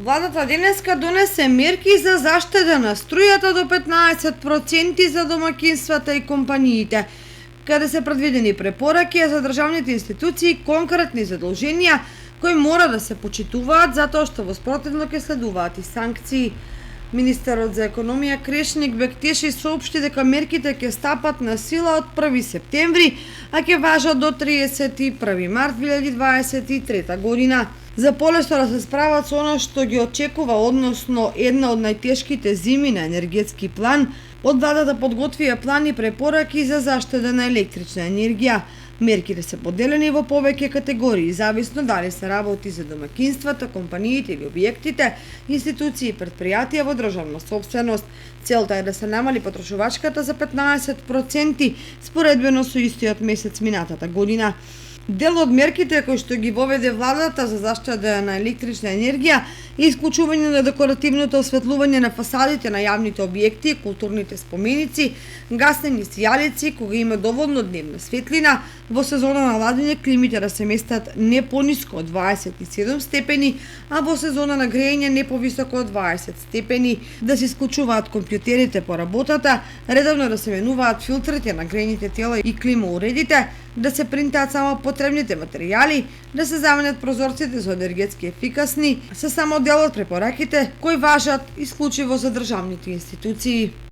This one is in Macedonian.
Владата денеска донесе мерки за заштеда на струјата до 15% за домаќинствата и компаниите, каде се предвидени препораки за државните институции конкретни задолженија кои мора да се почитуваат затоа што во спротивно ќе следуваат и санкции. Министерот за економија Крешник Бектеши соопшти дека мерките ќе стапат на сила од 1 септември, а ќе важат до 31 март 2023 година. За полесно да се справат со она што ги очекува, односно една од најтешките зими на енергетски план, од владата подготвија план и препораки за заштеда на електрична енергија. Мерките се поделени во повеќе категории, зависно дали се работи за домаќинствата, компаниите или објектите, институции и предпријатија во државна сопственост. Целта е да се намали потрошувачката за 15% споредбено со истиот месец минатата година. Дел од мерките кои што ги воведе владата за заштеда на електрична енергија е исклучување на декоративното осветлување на фасадите на јавните објекти и културните споменици, гаснени сијалици кога има доволно дневна светлина, во сезона на ладење климите да се местат не пониско од 27 степени, а во сезона на грејење не повисоко од 20 степени, да се исклучуваат компјутерите по работата, редовно да се менуваат филтрите на грејните тела и климауредите, да се принтаат само потребните материјали, да се заменат прозорците за енергетски ефикасни, се само дел од препораките кои важат исклучиво за државните институции.